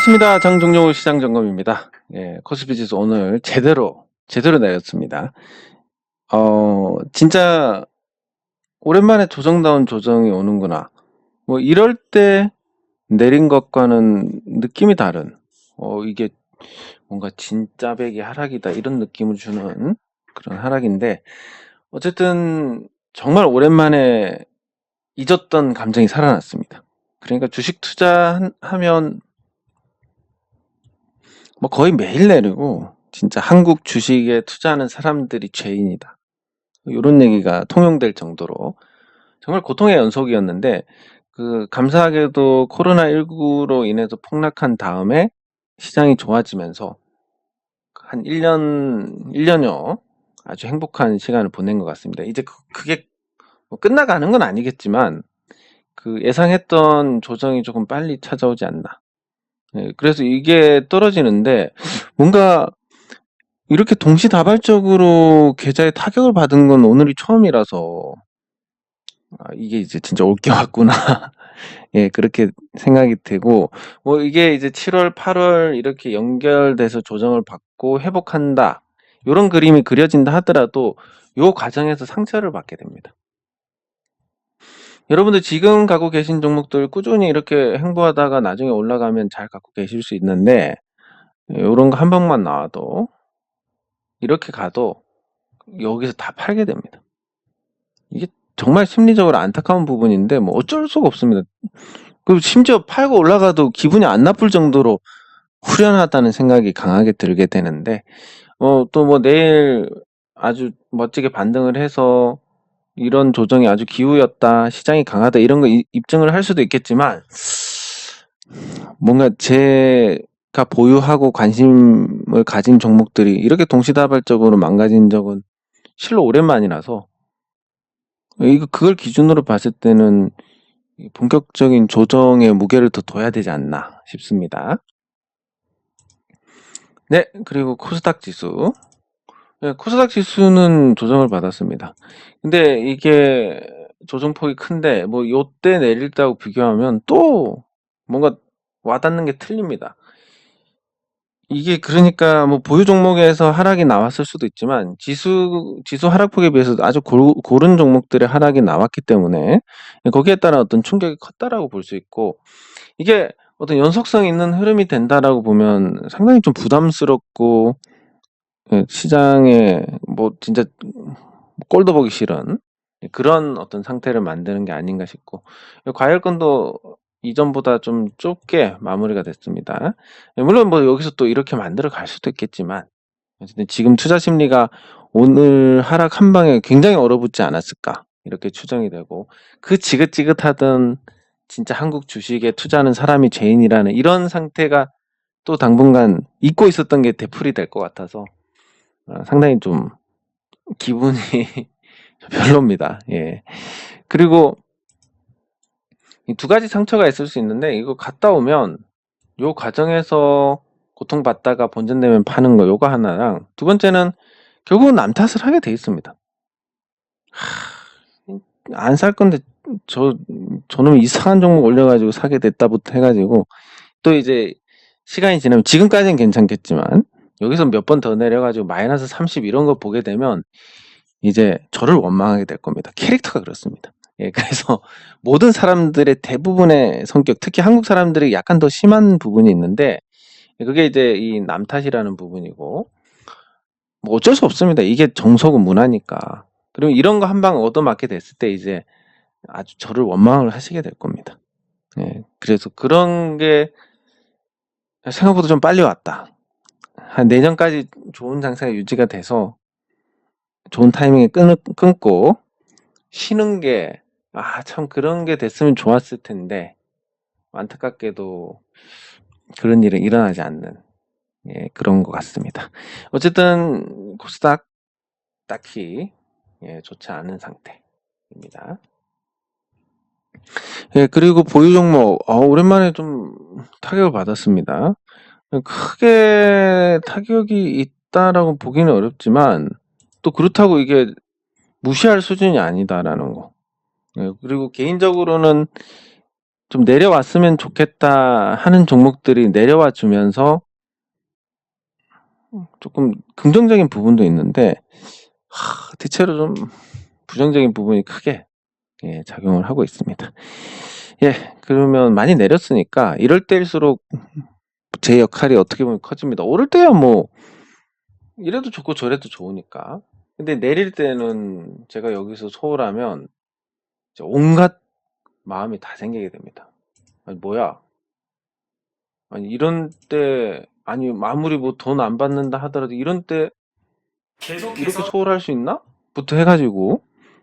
반갑습니다. 장종료 시장 점검입니다. 예, 코스피 지수 오늘 제대로 내렸습니다. 진짜 오랜만에 조정다운 조정이 오는구나. 뭐 이럴 때 내린 것과는 느낌이 다른, 이게 뭔가 진짜 백이 하락이다 이런 느낌을 주는 그런 하락인데, 어쨌든 정말 오랜만에 잊었던 감정이 살아났습니다. 그러니까 주식 투자하면 뭐 거의 매일 내리고 진짜 한국 주식에 투자하는 사람들이 죄인이다. 이런 얘기가 통용될 정도로 정말 고통의 연속이었는데, 감사하게도 코로나19로 인해서 폭락한 다음에 시장이 좋아지면서 한 1년여 아주 행복한 시간을 보낸 것 같습니다. 이제 그게 뭐 끝나가는 건 아니겠지만 예상했던 조정이 조금 빨리 찾아오지 않나. 그래서 이게 떨어지는데 뭔가 이렇게 동시다발적으로 계좌에 타격을 받은 건 오늘이 처음이라서 이게 이제 진짜 올 게 왔구나. 예, 그렇게 생각이 되고, 뭐 이게 이제 7월, 8월 이렇게 연결돼서 조정을 받고 회복한다. 요런 그림이 그려진다 하더라도 요 과정에서 상처를 받게 됩니다. 여러분들 지금 갖고 계신 종목들 꾸준히 이렇게 행보하다가 나중에 올라가면 잘 갖고 계실 수 있는데, 요런 거 한 방만 나와도 이렇게 가도 여기서 다 팔게 됩니다. 이게 정말 심리적으로 안타까운 부분인데 뭐 어쩔 수가 없습니다. 그리고 심지어 팔고 올라가도 기분이 안 나쁠 정도로 후련하다는 생각이 강하게 들게 되는데, 또 뭐 내일 아주 멋지게 반등을 해서 이런 조정이 아주 기우였다, 시장이 강하다 이런 거 입증을 할 수도 있겠지만, 뭔가 제가 보유하고 관심을 가진 종목들이 이렇게 동시다발적으로 망가진 적은 실로 오랜만이라서, 그걸 기준으로 봤을 때는 본격적인 조정의 무게를 더 둬야 되지 않나 싶습니다. 네, 그리고 코스닥 지수. 네, 코스닥 지수는 조정을 받았습니다. 근데 이게 조정폭이 큰데 뭐 요때 내릴 때하고 비교하면 또 뭔가 와닿는 게 틀립니다. 이게 그러니까 뭐 보유 종목에서 하락이 나왔을 수도 있지만 지수 하락폭에 비해서 아주 고른 종목들의 하락이 나왔기 때문에 거기에 따른 어떤 충격이 컸다라고 볼 수 있고, 이게 어떤 연속성 있는 흐름이 된다라고 보면 상당히 좀 부담스럽고, 시장에 뭐 진짜 꼴도 보기 싫은 그런 어떤 상태를 만드는 게 아닌가 싶고, 과열권도 이전보다 좀 좁게 마무리가 됐습니다. 물론 뭐 여기서 또 이렇게 만들어 갈 수도 있겠지만, 어쨌든 지금 투자 심리가 오늘 하락 한 방에 굉장히 얼어붙지 않았을까 이렇게 추정이 되고, 그 지긋지긋하던 진짜 한국 주식에 투자하는 사람이 죄인이라는 이런 상태가 또 당분간 잊고 있었던 게 되풀이 될 것 같아서 상당히 좀 기분이 별로입니다. 예. 그리고 이 두 가지 상처가 있을 수 있는데, 이거 갔다 오면 요 과정에서 고통받다가 본전되면 파는 거 요거 하나랑, 두 번째는 결국은 남 탓을 하게 돼 있습니다. 안 살 건데 저놈 이상한 종목 올려가지고 사게 됐다부터 해가지고, 또 이제 시간이 지나면 지금까지는 괜찮겠지만 여기서 몇 번 더 내려가지고 마이너스 30 이런 거 보게 되면 이제 저를 원망하게 될 겁니다. 캐릭터가 그렇습니다. 예, 그래서 모든 사람들의 대부분의 성격, 특히 한국 사람들이 약간 더 심한 부분이 있는데, 그게 이제 이 남 탓이라는 부분이고, 뭐 어쩔 수 없습니다. 이게 정석은 문화니까. 그리고 이런 거 한 방 얻어맞게 됐을 때 이제 아주 저를 원망을 하시게 될 겁니다. 예, 그래서 그런 게 생각보다 좀 빨리 왔다. 한 내년까지 좋은 장세가 유지가 돼서 좋은 타이밍에 끊고 쉬는 게, 참 그런 게 됐으면 좋았을 텐데, 안타깝게도 그런 일은 일어나지 않는, 그런 것 같습니다. 어쨌든 코스닥 딱히 좋지 않은 상태입니다. 예, 그리고 보유 종목 오랜만에 좀 타격을 받았습니다. 크게 타격이 있다라고 보기는 어렵지만 또 그렇다고 이게 무시할 수준이 아니다라는 거. 그리고 개인적으로는 좀 내려왔으면 좋겠다 하는 종목들이 내려와 주면서 조금 긍정적인 부분도 있는데 대체로 좀 부정적인 부분이 크게 작용을 하고 있습니다. 그러면 많이 내렸으니까 이럴 때일수록 제 역할이 어떻게 보면 커집니다. 오를 때야 뭐 이래도 좋고 저래도 좋으니까. 근데 내릴 때는 제가 여기서 소홀하면 온갖 마음이 다 생기게 됩니다. 아니 뭐야? 아니 이런 때 아니 아무리 뭐 돈 안 받는다 하더라도 이런 때 이렇게 소홀할 수 있나? 부터 해가지고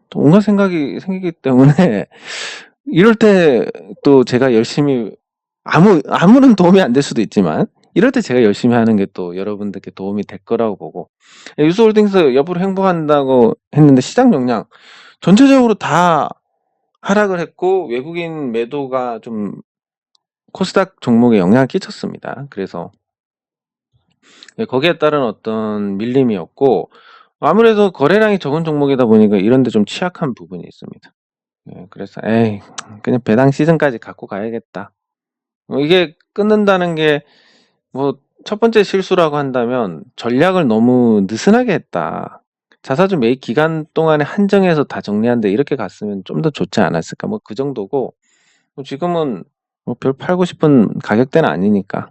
또 온갖 생각이 생기기 때문에 이럴 때 또 제가 열심히 아무런 도움이 안 될 수도 있지만 이럴 때 제가 열심히 하는 게 또 여러분들께 도움이 될 거라고 보고 유스홀딩스 여부를 행보한다고 했는데 시장 역량 전체적으로 다 하락을 했고 외국인 매도가 좀 코스닥 종목에 영향을 끼쳤습니다. 그래서 거기에 따른 어떤 밀림이었고 아무래도 거래량이 적은 종목이다 보니까 이런 데 좀 취약한 부분이 있습니다. 그래서 그냥 배당 시즌까지 갖고 가야겠다. 이게 끊는다는 게 뭐 첫 번째 실수라고 한다면 전략을 너무 느슨하게 했다. 자사주 매입 기간 동안에 한정해서 다 정리한다 이렇게 갔으면 좀 더 좋지 않았을까. 뭐 그 정도고 지금은 뭐 별 팔고 싶은 가격대는 아니니까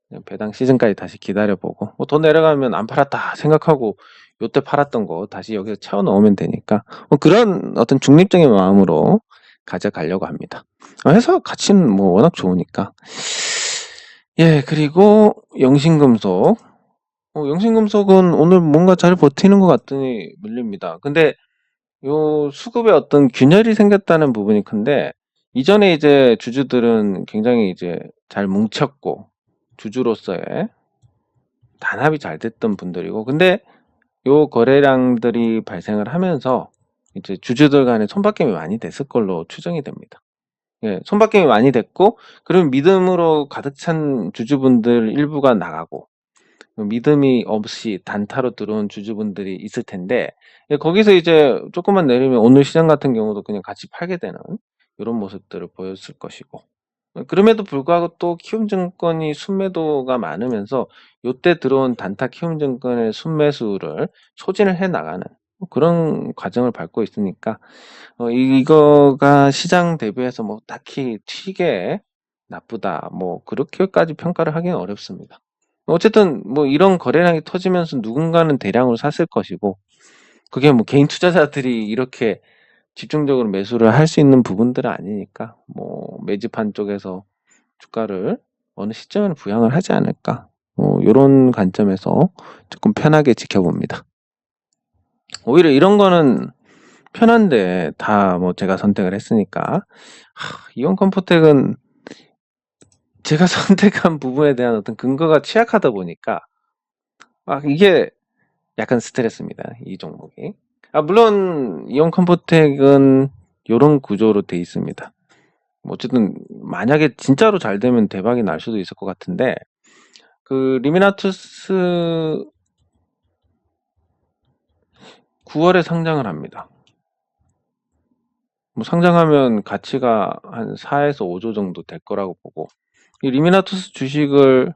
그냥 배당 시즌까지 다시 기다려보고 뭐 더 내려가면 안 팔았다 생각하고 요때 팔았던 거 다시 여기서 채워 넣으면 되니까 뭐 그런 어떤 중립적인 마음으로 가져가려고 합니다. 회사 가치는 뭐 워낙 좋으니까. 그리고 영신금속. 영신금속은 오늘 뭔가 잘 버티는 것 같더니 밀립니다. 근데 요 수급에 어떤 균열이 생겼다는 부분이 큰데 이전에 이제 주주들은 굉장히 이제 잘 뭉쳤고 주주로서의 단합이 잘 됐던 분들이고 근데 요 거래량들이 발생을 하면서 이제 주주들 간에 손바뀜이 많이 됐을 걸로 추정이 됩니다. 손바뀜이 많이 됐고 그럼 믿음으로 가득 찬 주주분들 일부가 나가고 믿음이 없이 단타로 들어온 주주분들이 있을 텐데 거기서 이제 조금만 내리면 오늘 시장 같은 경우도 그냥 같이 팔게 되는 이런 모습들을 보였을 것이고 그럼에도 불구하고 또 키움증권이 순매도가 많으면서 요때 들어온 단타 키움증권의 순매수를 소진을 해 나가는 그런 과정을 밟고 있으니까 이거가 시장 대비해서 뭐 딱히 튀게 나쁘다 뭐 그렇게까지 평가를 하기는 어렵습니다. 어쨌든 뭐 이런 거래량이 터지면서 누군가는 대량으로 샀을 것이고 그게 뭐 개인 투자자들이 이렇게 집중적으로 매수를 할 수 있는 부분들은 아니니까 뭐 매집한 쪽에서 주가를 어느 시점에는 부양을 하지 않을까 요런 관점에서 조금 편하게 지켜봅니다. 오히려 이런 거는 편한데 다 뭐 제가 선택을 했으니까 이온 컴포텍은 제가 선택한 부분에 대한 어떤 근거가 취약하다 보니까 이게 약간 스트레스입니다. 이 종목이. 물론 이온 컴포텍은 요런 구조로 돼 있습니다. 어쨌든 만약에 진짜로 잘 되면 대박이 날 수도 있을 것 같은데 그 리미나투스 9월에 상장을 합니다. 뭐 상장하면 가치가 한 4에서 5조 정도 될 거라고 보고 이 리미나투스 주식을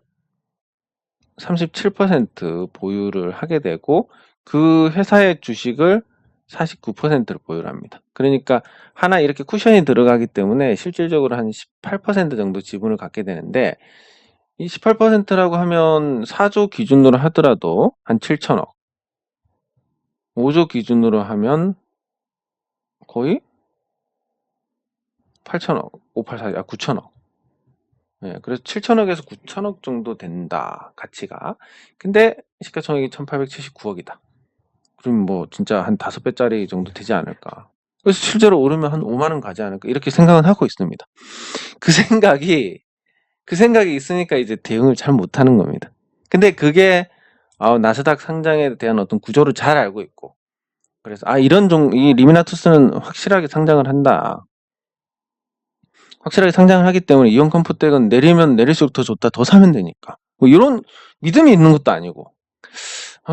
37% 보유를 하게 되고 그 회사의 주식을 49%를 보유를 합니다. 그러니까 하나 이렇게 쿠션이 들어가기 때문에 실질적으로 한 18% 정도 지분을 갖게 되는데 이 18%라고 하면 4조 기준으로 하더라도 한 7천억 5조 기준으로 하면 거의 8천억 584 9천억 그래서 7천억에서 9천억 정도 된다 가치가. 근데 시가총액이 1879억이다. 그럼 뭐 진짜 한 5배짜리 정도 되지 않을까. 그래서 실제로 오르면 한 5만 원 가지 않을까 이렇게 생각은 하고 있습니다. 그 생각이 있으니까 이제 대응을 잘 못하는 겁니다. 근데 그게 나스닥 상장에 대한 어떤 구조를 잘 알고 있고 그래서 이 리미나투스는 확실하게 상장을 한다. 확실하게 상장을 하기 때문에 이온 컴포텍은 내리면 내릴수록 더 좋다. 더 사면 되니까. 뭐 이런 믿음이 있는 것도 아니고.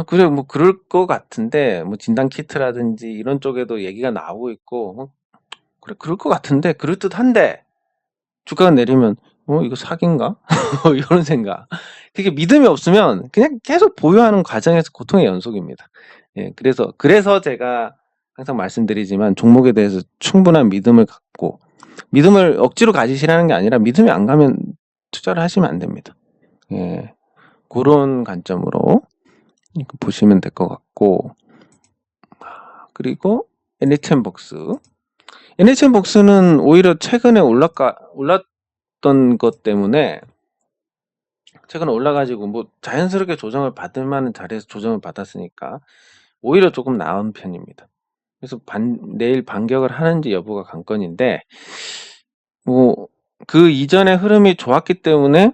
그래 뭐 그럴 것 같은데 뭐 진단 키트라든지 이런 쪽에도 얘기가 나오고 있고 그래 그럴 것 같은데 그럴듯한데 주가가 내리면 이거 사기인가? 이런 생각. 그게 믿음이 없으면 그냥 계속 보유하는 과정에서 고통의 연속입니다. 예, 그래서 제가 항상 말씀드리지만 종목에 대해서 충분한 믿음을 갖고 믿음을 억지로 가지시라는 게 아니라 믿음이 안 가면 투자를 하시면 안 됩니다. 예, 그런 관점으로 보시면 될 것 같고, 그리고 NHN복스. NHN복스는 오히려 최근에 올랐던 것 때문에 최근에 올라가지고 뭐 자연스럽게 조정을 받을 만한 자리에서 조정을 받았으니까 오히려 조금 나은 편입니다. 그래서 내일 반격을 하는지 여부가 관건인데, 뭐 그 이전의 흐름이 좋았기 때문에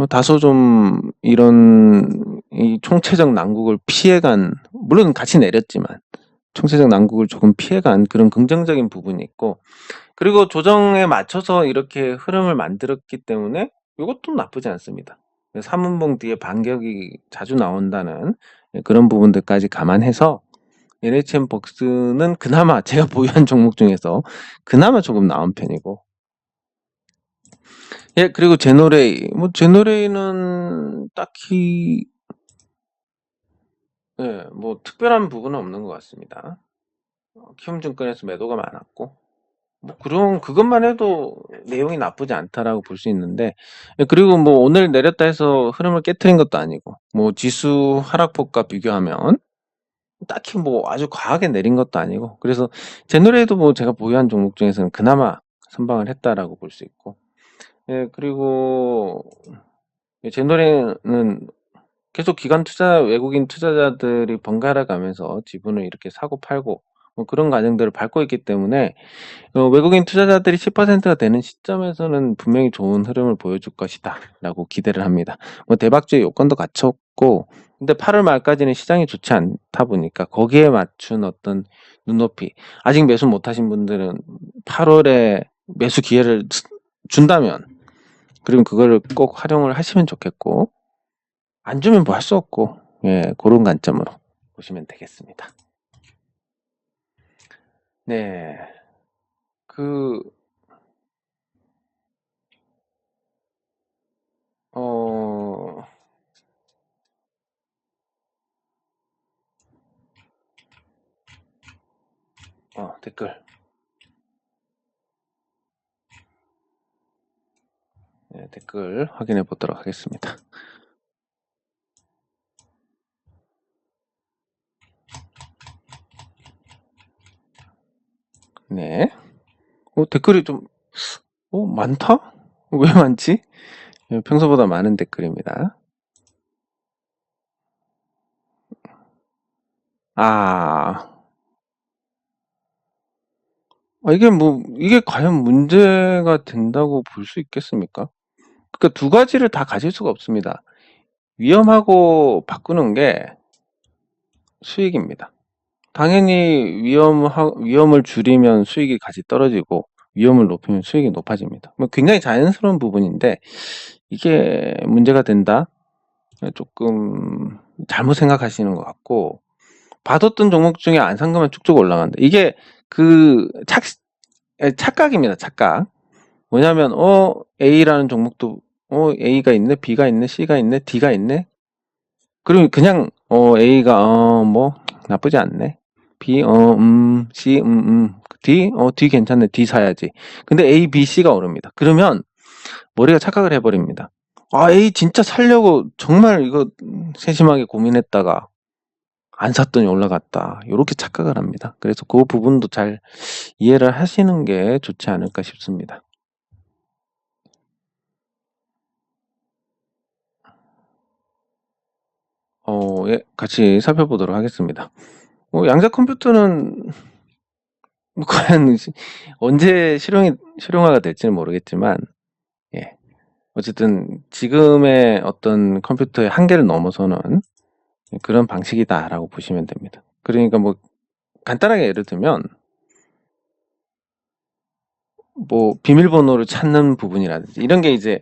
다소 좀 이런 이 총체적 난국을 피해간, 물론 같이 내렸지만 총체적 난국을 조금 피해간 그런 긍정적인 부분이 있고, 그리고 조정에 맞춰서 이렇게 흐름을 만들었기 때문에 이것도 나쁘지 않습니다. 3분봉 뒤에 반격이 자주 나온다는 그런 부분들까지 감안해서 NHN복스는 그나마 제가 보유한 종목 중에서 그나마 조금 나은 편이고, 예, 그리고 제노레이는 딱히 뭐 특별한 부분은 없는 것 같습니다. 키움증권에서 매도가 많았고, 뭐 그것만 해도 내용이 나쁘지 않다라고 볼 수 있는데, 그리고 뭐 오늘 내렸다 해서 흐름을 깨트린 것도 아니고, 뭐 지수 하락폭과 비교하면 딱히 뭐 아주 과하게 내린 것도 아니고, 그래서 제노레이도 뭐 제가 보유한 종목 중에서는 그나마 선방을 했다라고 볼 수 있고, 예, 그리고 제노레이는 계속 외국인 투자자들이 번갈아 가면서 지분을 이렇게 사고 팔고 뭐 그런 과정들을 밟고 있기 때문에 외국인 투자자들이 10%가 되는 시점에서는 분명히 좋은 흐름을 보여줄 것이다라고 기대를 합니다. 뭐 대박주의 요건도 갖췄고, 근데 8월 말까지는 시장이 좋지 않다 보니까 거기에 맞춘 어떤 눈높이, 아직 매수 못하신 분들은 8월에 매수 기회를 준다면 그럼 그거를 꼭 활용을 하시면 좋겠고, 안 주면 뭐 할 수 없고, 예, 그런 관점으로 보시면 되겠습니다. 네, 댓글. 네, 댓글 확인해 보도록 하겠습니다. 네. 댓글이 좀, 많다? 왜 많지? 평소보다 많은 댓글입니다. 이게 과연 문제가 된다고 볼 수 있겠습니까? 그러니까 두 가지를 다 가질 수가 없습니다. 위험하고 바꾸는 게 수익입니다. 당연히 위험을 줄이면 수익이 같이 떨어지고 위험을 높이면 수익이 높아집니다. 뭐 굉장히 자연스러운 부분인데 이게 문제가 된다? 조금 잘못 생각하시는 것 같고, 봐뒀던 종목 중에 안 산 거면 쭉쭉 올라간다. 이게 착각입니다. 착각. 뭐냐면 A라는 종목도 A가 있네, B가 있네, C가 있네, D가 있네. 그러면 그냥 A가 뭐 나쁘지 않네. B C D 괜찮네. D 사야지. 근데 A, B, C가 오릅니다. 그러면 머리가 착각을 해버립니다. A 진짜 살려고 정말 이거 세심하게 고민했다가 안 샀더니 올라갔다. 이렇게 착각을 합니다. 그래서 그 부분도 잘 이해를 하시는 게 좋지 않을까 싶습니다. 예, 같이 살펴보도록 하겠습니다. 양자 컴퓨터는 과연 언제 실용화가 될지는 모르겠지만, 예, 어쨌든 지금의 어떤 컴퓨터의 한계를 넘어서는 그런 방식이다라고 보시면 됩니다. 그러니까 뭐 간단하게 예를 들면 뭐 비밀번호를 찾는 부분이라든지 이런 게 이제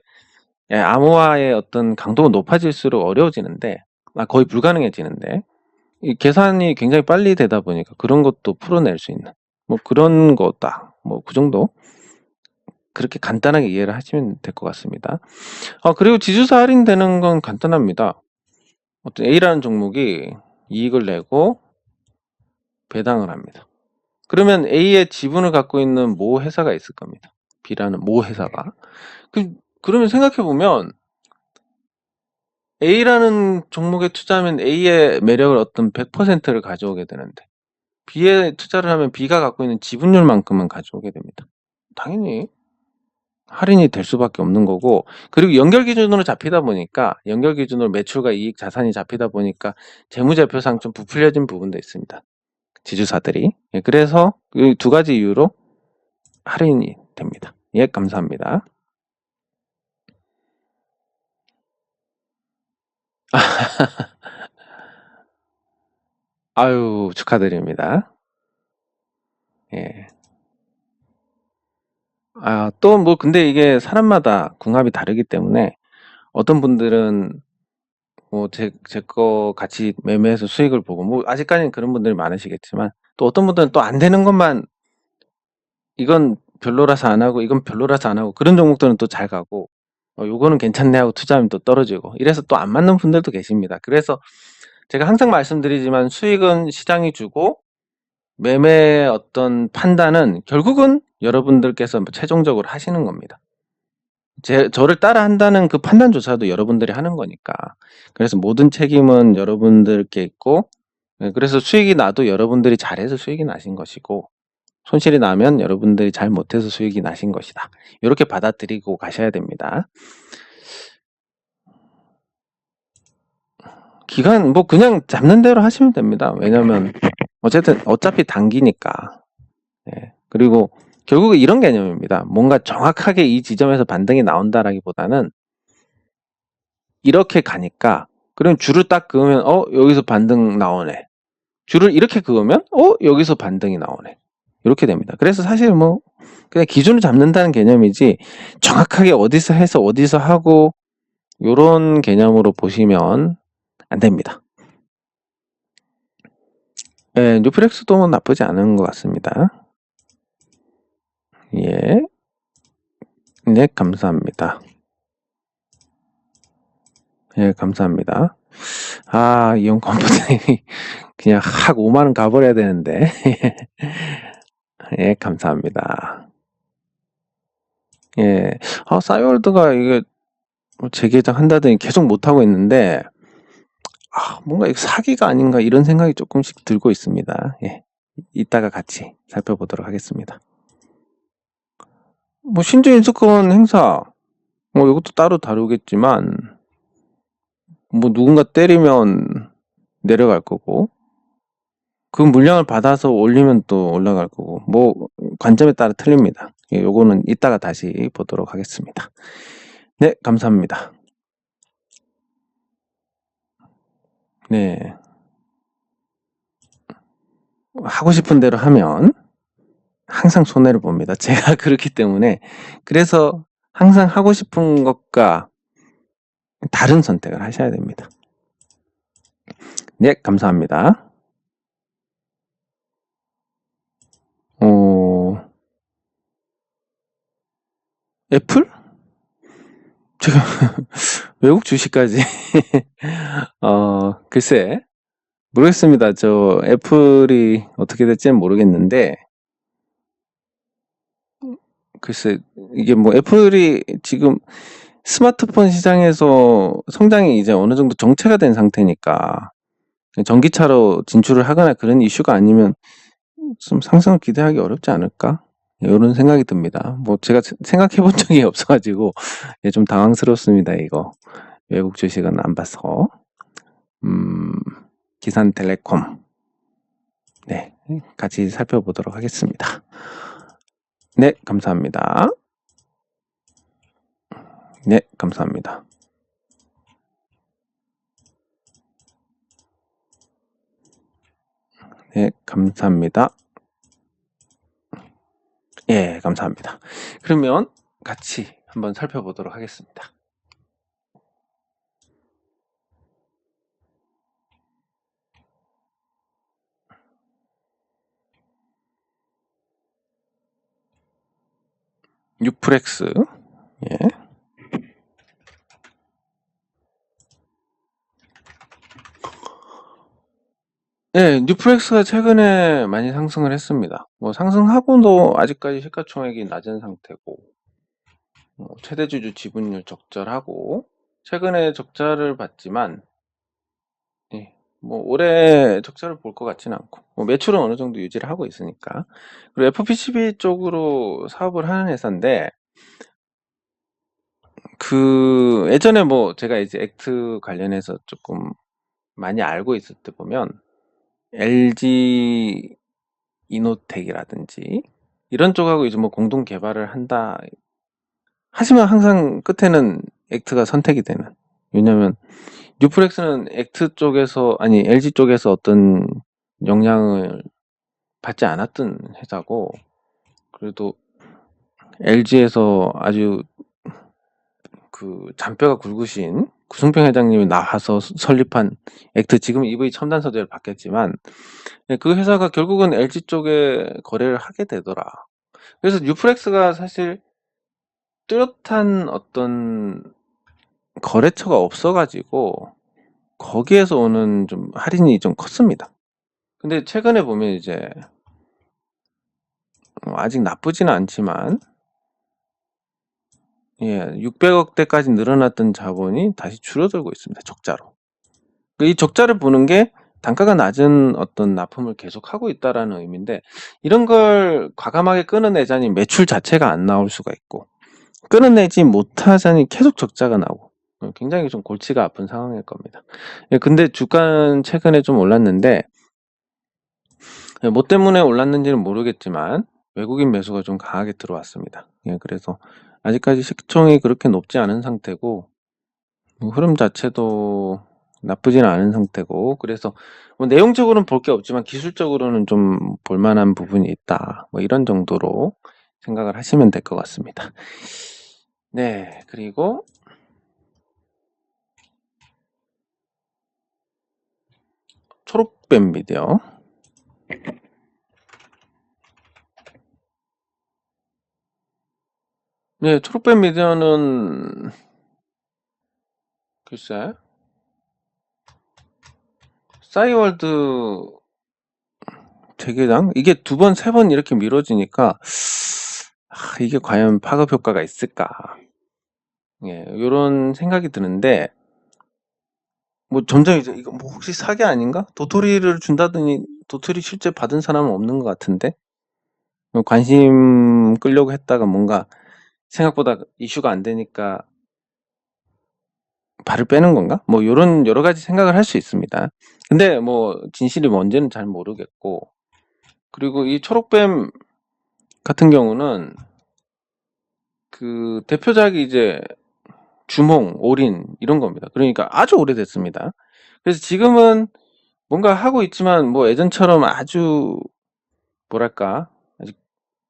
암호화의 어떤 강도가 높아질수록 어려워지는데, 거의 불가능해지는데, 이 계산이 굉장히 빨리 되다 보니까 그런 것도 풀어낼 수 있는 뭐 그런 거다. 뭐 그 정도 그렇게 간단하게 이해를 하시면 될 것 같습니다. 그리고 지주사 할인되는 건 간단합니다. 어떤 A라는 종목이 이익을 내고 배당을 합니다. 그러면 A의 지분을 갖고 있는 모 회사가 있을 겁니다. B라는 모 회사가. 그러면 생각해보면 A라는 종목에 투자하면 A의 매력을 어떤 100%를 가져오게 되는데 B에 투자를 하면 B가 갖고 있는 지분율만큼은 가져오게 됩니다. 당연히 할인이 될 수밖에 없는 거고, 그리고 연결 기준으로 잡히다 보니까, 연결 기준으로 매출과 이익, 자산이 잡히다 보니까 재무제표상 좀 부풀려진 부분도 있습니다. 지주사들이. 예, 그래서 이 두 가지 이유로 할인이 됩니다. 예, 감사합니다. 아유, 축하드립니다. 예. 또 뭐 근데 이게 사람마다 궁합이 다르기 때문에 어떤 분들은 뭐 제 거 같이 매매해서 수익을 보고, 뭐 아직까지는 그런 분들이 많으시겠지만, 또 어떤 분들은 또 안 되는 것만, 이건 별로라서 안 하고 이건 별로라서 안 하고, 그런 종목들은 또 잘 가고, 요거는 괜찮네 하고 투자하면 또 떨어지고, 이래서 또 안 맞는 분들도 계십니다. 그래서 제가 항상 말씀드리지만, 수익은 시장이 주고 매매의 어떤 판단은 결국은 여러분들께서 최종적으로 하시는 겁니다. 저를 따라 한다는 그 판단조차도 여러분들이 하는 거니까. 그래서 모든 책임은 여러분들께 있고, 그래서 수익이 나도 여러분들이 잘해서 수익이 나신 것이고, 손실이 나면 여러분들이 잘 못해서 수익이 나신 것이다. 이렇게 받아들이고 가셔야 됩니다. 기간 뭐 그냥 잡는 대로 하시면 됩니다. 왜냐면 어쨌든 어차피 단기니까. 예. 그리고 결국은 이런 개념입니다. 뭔가 정확하게 이 지점에서 반등이 나온다라기보다는 이렇게 가니까, 그럼 줄을 딱 그으면 여기서 반등 나오네. 줄을 이렇게 그으면 여기서 반등이 나오네. 이렇게 됩니다. 그래서 사실 뭐 그냥 기준을 잡는다는 개념이지, 정확하게 어디서 해서 어디서 하고 요런 개념으로 보시면 안 됩니다. 예, 뉴프렉스도 나쁘지 않은 것 같습니다. 예. 네, 감사합니다. 예, 감사합니다. 이용 컴퓨터님이 그냥 확 5만원 가버려야 되는데. 예, 감사합니다. 예. 싸이월드가 이게 재계정 한다더니 계속 못하고 있는데, 뭔가 이거 사기가 아닌가 이런 생각이 조금씩 들고 있습니다. 예. 이따가 같이 살펴보도록 하겠습니다. 뭐 신주 인수권 행사, 이것도 따로 다루겠지만, 뭐 누군가 때리면 내려갈 거고, 그 물량을 받아서 올리면 또 올라갈 거고, 뭐 관점에 따라 틀립니다. 예, 요거는 이따가 다시 보도록 하겠습니다. 네, 감사합니다. 네. 하고 싶은 대로 하면 항상 손해를 봅니다. 제가 그렇기 때문에. 그래서 항상 하고 싶은 것과 다른 선택을 하셔야 됩니다. 네, 감사합니다. 애플? 제가 외국 주식까지 글쎄 모르겠습니다. 저 애플이 어떻게 될지는 모르겠는데, 글쎄 이게 뭐 애플이 지금 스마트폰 시장에서 성장이 이제 어느 정도 정체가 된 상태니까, 전기차로 진출을 하거나 그런 이슈가 아니면 좀 상승을 기대하기 어렵지 않을까? 이런 생각이 듭니다. 뭐 제가 생각해 본 적이 없어가지고 좀 당황스럽습니다. 이거 외국 주식은 안 봐서. 기산텔레콤, 네, 같이 살펴보도록 하겠습니다. 네, 감사합니다. 네, 감사합니다. 네, 감사합니다. 예, 감사합니다. 그러면 같이 한번 살펴보도록 하겠습니다. 뉴프렉스. 예. 네, 뉴프렉스가 최근에 많이 상승을 했습니다. 뭐 상승하고도 아직까지 시가총액이 낮은 상태고, 최대주주 지분율 적절하고, 최근에 적자를 봤지만, 예, 뭐 올해 적자를 볼 것 같지는 않고, 뭐 매출은 어느 정도 유지를 하고 있으니까. 그리고 FPCB 쪽으로 사업을 하는 회사인데, 그 예전에 뭐 제가 이제 액트 관련해서 조금 많이 알고 있을 때 보면 LG 이노텍이라든지 이런 쪽하고 이제 뭐 공동 개발을 한다 하지만 항상 끝에는 액트가 선택이 되는. 왜냐면 뉴프렉스는 액트 쪽에서 아니 LG 쪽에서 어떤 영향을 받지 않았던 회사고, 그래도 LG에서 아주 그 잔뼈가 굵으신 구승평 회장님이 나와서 설립한 액트, 지금 EV 첨단 소재를 바뀌었지만 그 회사가 결국은 LG 쪽에 거래를 하게 되더라. 그래서 뉴프렉스가 사실 뚜렷한 어떤 거래처가 없어가지고 거기에서 오는 좀 할인이 좀 컸습니다. 근데 최근에 보면 이제 아직 나쁘지는 않지만, 예, 600억대까지 늘어났던 자본이 다시 줄어들고 있습니다. 적자로. 이 적자를 보는 게 단가가 낮은 어떤 납품을 계속하고 있다라는 의미인데, 이런 걸 과감하게 끊어내자니 매출 자체가 안 나올 수가 있고, 끊어내지 못하자니 계속 적자가 나고, 굉장히 좀 골치가 아픈 상황일 겁니다. 예, 근데 주가는 최근에 좀 올랐는데, 예, 뭐 때문에 올랐는지는 모르겠지만 외국인 매수가 좀 강하게 들어왔습니다. 예, 그래서 아직까지 시총이 그렇게 높지 않은 상태고, 뭐 흐름 자체도 나쁘지는 않은 상태고, 그래서 뭐 내용적으로는 볼 게 없지만 기술적으로는 좀 볼만한 부분이 있다, 뭐 이런 정도로 생각을 하시면 될 것 같습니다. 네, 그리고 초록뱀 미디어. 네, 초록뱀 미디어는 글쎄 싸이월드 재개장? 이게 두 번, 세 번 이렇게 미뤄지니까, 이게 과연 파급 효과가 있을까? 예, 요런 생각이 드는데, 뭐 점점 이제 이거 뭐 혹시 사기 아닌가? 도토리를 준다더니 도토리 실제 받은 사람은 없는 것 같은데? 관심 끌려고 했다가 뭔가 생각보다 이슈가 안 되니까 발을 빼는 건가? 뭐 요런 여러 가지 생각을 할 수 있습니다. 근데 뭐 진실이 뭔지는 잘 모르겠고, 그리고 이 초록뱀 같은 경우는 그 대표작이 이제 주몽, 올인 이런 겁니다. 그러니까 아주 오래됐습니다. 그래서 지금은 뭔가 하고 있지만 뭐 예전처럼 아주 뭐랄까 아주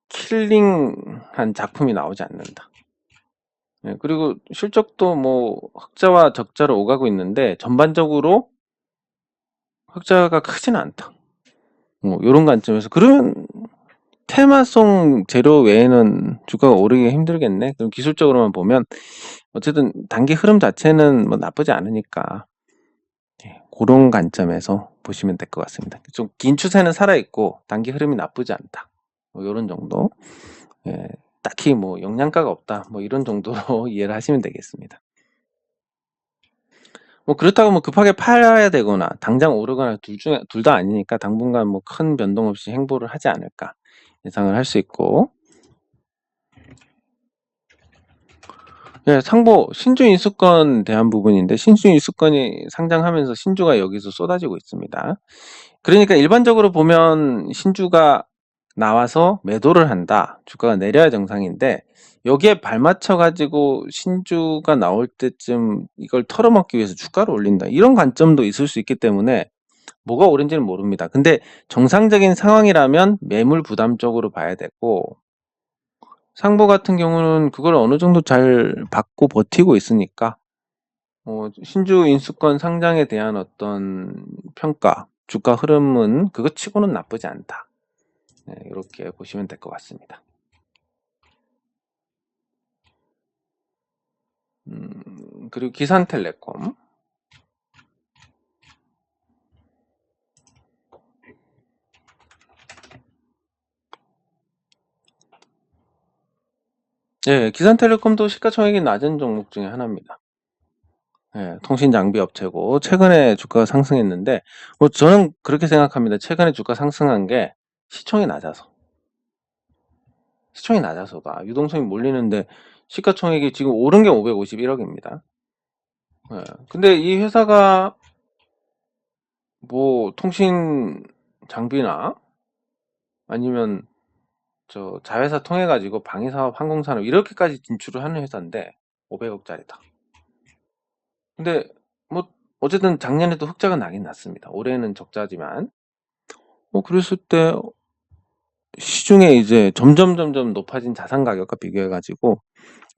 킬링한 작품이 나오지 않는다. 네, 그리고 실적도 뭐 흑자와 적자로 오가고 있는데 전반적으로 흑자가 크지는 않다. 뭐 이런 관점에서 그러면 테마송 재료 외에는 주가가 오르기 힘들겠네. 그럼 기술적으로만 보면 어쨌든 단기 흐름 자체는 뭐 나쁘지 않으니까, 예, 그런 관점에서 보시면 될 것 같습니다. 좀 긴 추세는 살아있고 단기 흐름이 나쁘지 않다, 뭐 이런 정도. 예, 딱히 뭐 영양가가 없다, 뭐 이런 정도로 이해를 하시면 되겠습니다. 뭐 그렇다고 뭐 급하게 팔아야 되거나 당장 오르거나 둘 다 아니니까 당분간 뭐 큰 변동 없이 행보를 하지 않을까 예상을 할 수 있고, 예, 상보 신주 인수권 대한 부분인데, 신주 인수권이 상장하면서 신주가 여기서 쏟아지고 있습니다. 그러니까 일반적으로 보면 신주가 나와서 매도를 한다, 주가가 내려야 정상인데, 여기에 발맞춰 가지고 신주가 나올 때쯤 이걸 털어먹기 위해서 주가를 올린다, 이런 관점도 있을 수 있기 때문에 뭐가 옳은지는 모릅니다. 근데 정상적인 상황이라면 매물 부담 쪽으로 봐야 되고, 상보 같은 경우는 그걸 어느 정도 잘 받고 버티고 있으니까 신주 인수권 상장에 대한 어떤 평가, 주가 흐름은 그것 치고는 나쁘지 않다. 네, 이렇게 보시면 될 것 같습니다. 그리고 기산텔레콤. 예, 기산텔레콤도 시가총액이 낮은 종목 중에 하나입니다. 예, 통신 장비 업체고 최근에 주가가 상승했는데 뭐 저는 그렇게 생각합니다. 최근에 주가 상승한 게 시총이 낮아서. 시총이 낮아서다. 유동성이 몰리는데 시가총액이 지금 오른 게 551억입니다. 예, 근데 이 회사가 뭐 통신 장비나 아니면 저 자회사 통해 가지고 방위사업, 항공산업 이렇게까지 진출을 하는 회사인데 500억짜리다. 근데 뭐 어쨌든 작년에도 흑자가 나긴 났습니다. 올해는 적자지만 그랬을 때 시중에 이제 점점 높아진 자산 가격과 비교해 가지고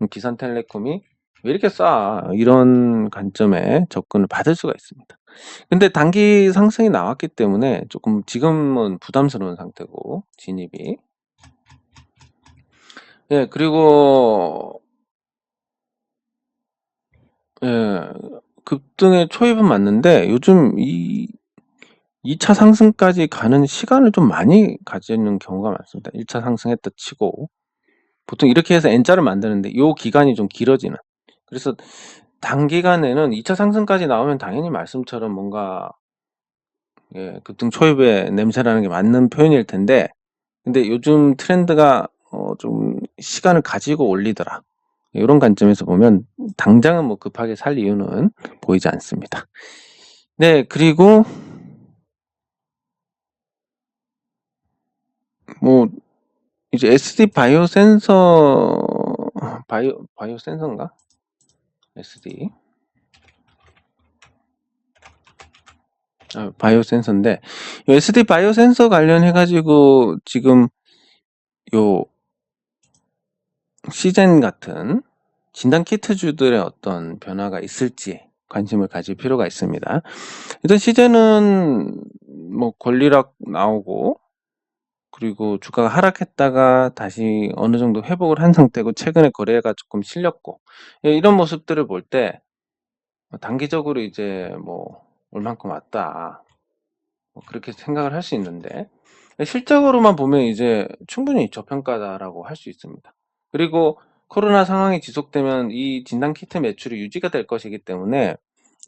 기산텔레콤이 왜 이렇게 싸? 이런 관점에 접근을 받을 수가 있습니다. 근데 단기 상승이 나왔기 때문에 조금 지금은 부담스러운 상태고 진입이. 예, 그리고 예, 급등의 초입은 맞는데 요즘 이 2차 상승까지 가는 시간을 좀 많이 가지는 경우가 많습니다. 1차 상승했다 치고 보통 이렇게 해서 N자를 만드는데 요 기간이 좀 길어지는. 그래서 단기간에는 2차 상승까지 나오면 당연히 말씀처럼 뭔가 예, 급등 초입의 냄새라는 게 맞는 표현일 텐데 근데 요즘 트렌드가 좀 시간을 가지고 올리더라. 이런 관점에서 보면 당장은 뭐 급하게 살 이유는 보이지 않습니다. 네, 그리고 뭐 이제 SD 바이오 센서 바이오 센서인가? SD 바이오 센서인데 SD 바이오 센서 관련해 가지고 지금 요 시젠 같은 진단 키트주들의 어떤 변화가 있을지 관심을 가질 필요가 있습니다. 일단 시젠은 뭐 권리락 나오고 그리고 주가가 하락했다가 다시 어느 정도 회복을 한 상태고 최근에 거래가 조금 실렸고 예, 이런 모습들을 볼 때 단기적으로 이제 뭐 얼만큼 왔다 뭐 그렇게 생각을 할 수 있는데 실적으로만 보면 이제 충분히 저평가다라고 할 수 있습니다. 그리고 코로나 상황이 지속되면 이 진단 키트 매출이 유지가 될 것이기 때문에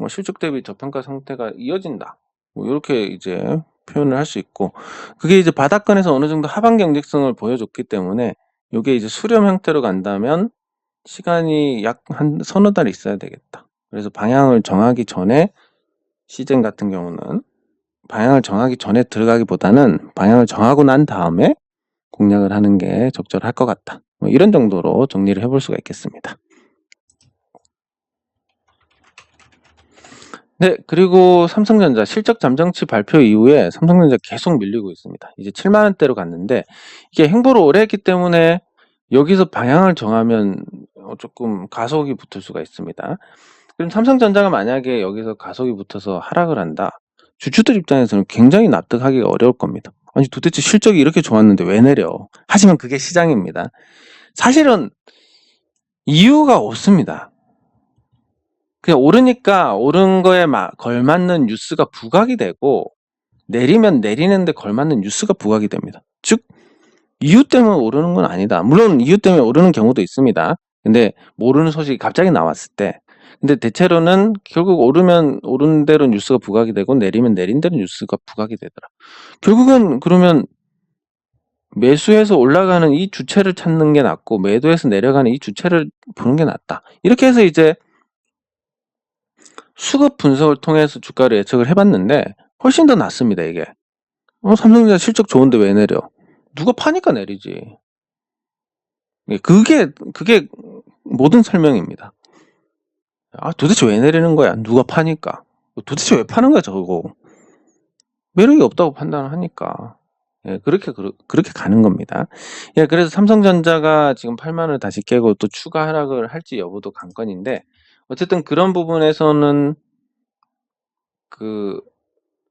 실적 대비 저평가 상태가 이어진다. 뭐 이렇게 이제 표현을 할 수 있고 그게 이제 바닥권에서 어느 정도 하방 경직성을 보여줬기 때문에 이게 이제 수렴 형태로 간다면 시간이 약 한 서너 달 있어야 되겠다. 그래서 방향을 정하기 전에 시즌 같은 경우는 방향을 정하기 전에 들어가기보다는 방향을 정하고 난 다음에 공략을 하는 게 적절할 것 같다. 뭐 이런 정도로 정리를 해볼 수가 있겠습니다. 네, 그리고 삼성전자 실적 잠정치 발표 이후에 삼성전자 계속 밀리고 있습니다. 이제 7만 원대로 갔는데 이게 행보를 오래 했기 때문에 여기서 방향을 정하면 조금 가속이 붙을 수가 있습니다. 그럼 삼성전자가 만약에 여기서 가속이 붙어서 하락을 한다. 주주들 입장에서는 굉장히 납득하기가 어려울 겁니다. 아니 도대체 실적이 이렇게 좋았는데 왜 내려? 하지만 그게 시장입니다. 사실은 이유가 없습니다. 그냥 오르니까 오른 거에 걸맞는 뉴스가 부각이 되고 내리면 내리는데 걸맞는 뉴스가 부각이 됩니다. 즉 이유 때문에 오르는 건 아니다. 물론 이유 때문에 오르는 경우도 있습니다. 근데 모르는 소식이 갑자기 나왔을 때 근데 대체로는 결국 오르면 오른 대로 뉴스가 부각이 되고 내리면 내린 대로 뉴스가 부각이 되더라. 결국은 그러면 매수해서 올라가는 이 주체를 찾는 게 낫고 매도해서 내려가는 이 주체를 보는 게 낫다. 이렇게 해서 이제 수급 분석을 통해서 주가를 예측을 해봤는데 훨씬 더 낫습니다. 이게 삼성전자 실적 좋은데 왜 내려? 누가 파니까 내리지. 그게 모든 설명입니다. 도대체 왜 내리는 거야? 누가 파니까. 도대체 왜 파는 거야 저거? 매력이 없다고 판단을 하니까. 예, 그렇게 가는 겁니다. 예, 그래서 삼성전자가 지금 8만 원을 다시 깨고 또 추가 하락을 할지 여부도 관건인데 어쨌든 그런 부분에서는 그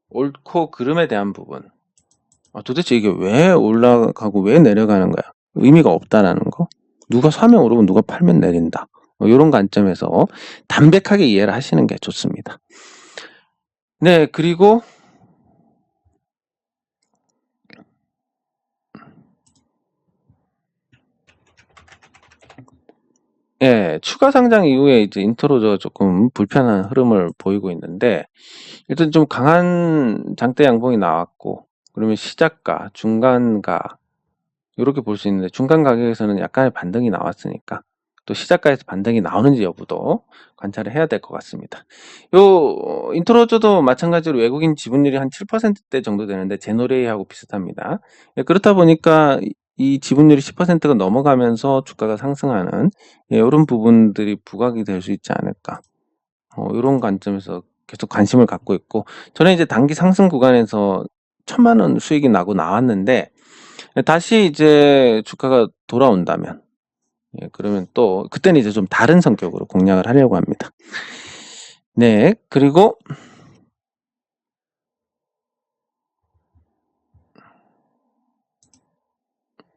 옳고 그름에 대한 부분. 도대체 이게 왜 올라가고 왜 내려가는 거야? 의미가 없다라는 거. 누가 사면 오르고 누가 팔면 내린다. 요런 관점에서 담백하게 이해를 하시는 게 좋습니다. 네, 그리고 예, 추가 상장 이후에 이제 인트로저가 조금 불편한 흐름을 보이고 있는데, 일단 좀 강한 장대 양봉이 나왔고, 그러면 시작가, 중간가, 요렇게 볼 수 있는데, 중간 가격에서는 약간의 반등이 나왔으니까, 또 시작가에서 반등이 나오는지 여부도 관찰을 해야 될 것 같습니다. 요 인트로저도 마찬가지로 외국인 지분율이 한 7%대 정도 되는데 제노레이하고 비슷합니다. 예, 그렇다 보니까 이 지분율이 10%가 넘어가면서 주가가 상승하는, 예, 이런 부분들이 부각이 될 수 있지 않을까, 이런 관점에서 계속 관심을 갖고 있고, 저는 이제 단기 상승 구간에서 1,000만 원 수익이 나고 나왔는데, 다시 이제 주가가 돌아온다면, 예, 그러면 또 그때는 이제 좀 다른 성격으로 공략을 하려고 합니다. 네, 그리고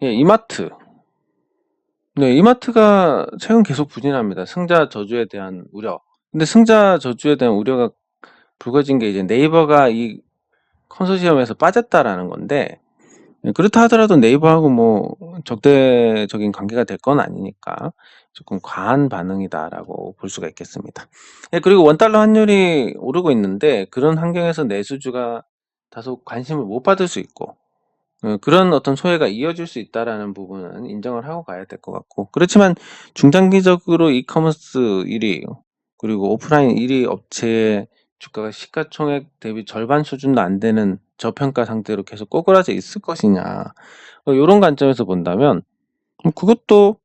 예, 이마트. 네, 이마트가 최근 계속 부진합니다. 승자 저주에 대한 우려. 근데 승자 저주에 대한 우려가 불거진 게 이제 네이버가 이 컨소시엄에서 빠졌다라는 건데, 예, 그렇다 하더라도 네이버하고 뭐 적대적인 관계가 될 건 아니니까 조금 과한 반응이다라고 볼 수가 있겠습니다. 예, 그리고 원달러 환율이 오르고 있는데, 그런 환경에서 내수주가 다소 관심을 못 받을 수 있고, 그런 어떤 소외가 이어질 수 있다라는 부분은 인정을 하고 가야 될 것 같고, 그렇지만 중장기적으로 이커머스 1위, 그리고 오프라인 1위 업체의 주가가 시가총액 대비 절반 수준도 안 되는 저평가 상태로 계속 꼬그라져 있을 것이냐, 요런 관점에서 본다면 그것도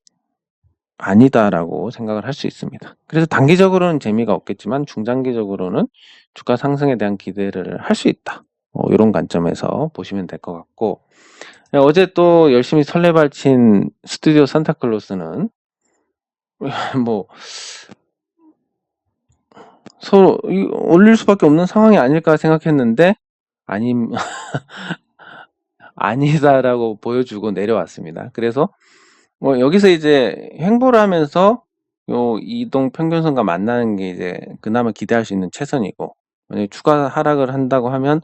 아니다라고 생각을 할 수 있습니다. 그래서 단기적으로는 재미가 없겠지만 중장기적으로는 주가 상승에 대한 기대를 할 수 있다, 요런 관점에서 보시면 될 것 같고, 어제 또 열심히 설레발 친 스튜디오 산타클로스는 뭐 서로 올릴 수밖에 없는 상황이 아닐까 생각했는데, 아님 아니다라고 보여주고 내려왔습니다. 그래서 뭐 여기서 이제 횡보를 하면서 요 이동 평균선과 만나는 게 이제 그나마 기대할 수 있는 최선이고, 만약에 추가 하락을 한다고 하면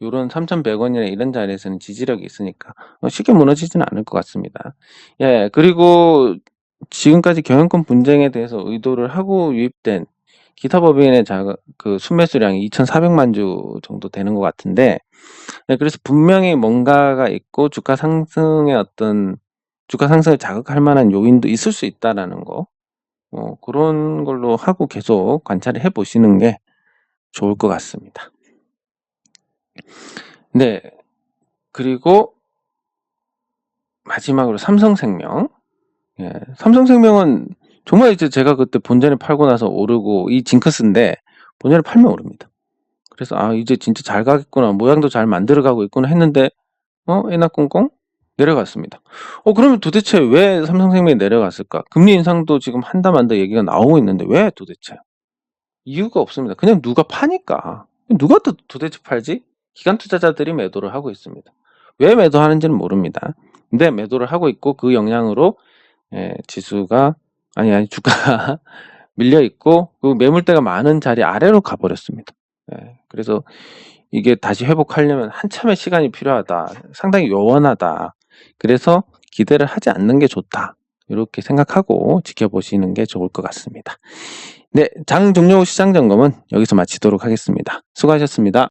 요런 3,100원이나 이런 자리에서는 지지력이 있으니까 쉽게 무너지지는 않을 것 같습니다. 예, 그리고 지금까지 경영권 분쟁에 대해서 의도를 하고 유입된 기타 법인의 그 순매수량이 2,400만 주 정도 되는 것 같은데, 네, 그래서 분명히 뭔가가 있고 주가 상승의 어떤 주가 상승을 자극할 만한 요인도 있을 수 있다라는 거, 그런 걸로 하고 계속 관찰을 해 보시는 게 좋을 것 같습니다. 네, 그리고 마지막으로 삼성생명. 예, 삼성생명은 정말 이제 제가 그때 본전에 팔고 나서 오르고, 이 징크스인데 본전에 팔면 오릅니다. 그래서 아, 이제 진짜 잘 가겠구나, 모양도 잘 만들어가고 있구나 했는데 에나꽁꽁 내려갔습니다. 그러면 도대체 왜 삼성생명이 내려갔을까? 금리 인상도 지금 한다 만다 얘기가 나오고 있는데 왜 도대체? 이유가 없습니다. 그냥 누가 파니까. 누가 도대체 팔지? 기관 투자자들이 매도를 하고 있습니다. 왜 매도하는지는 모릅니다. 근데 매도를 하고 있고, 그 영향으로 지수가 아니 주가가 밀려 있고, 그 매물대가 많은 자리 아래로 가버렸습니다. 그래서 이게 다시 회복하려면 한참의 시간이 필요하다, 상당히 요원하다, 그래서 기대를 하지 않는 게 좋다, 이렇게 생각하고 지켜보시는 게 좋을 것 같습니다. 네, 장 종료 후 시장 점검은 여기서 마치도록 하겠습니다. 수고하셨습니다.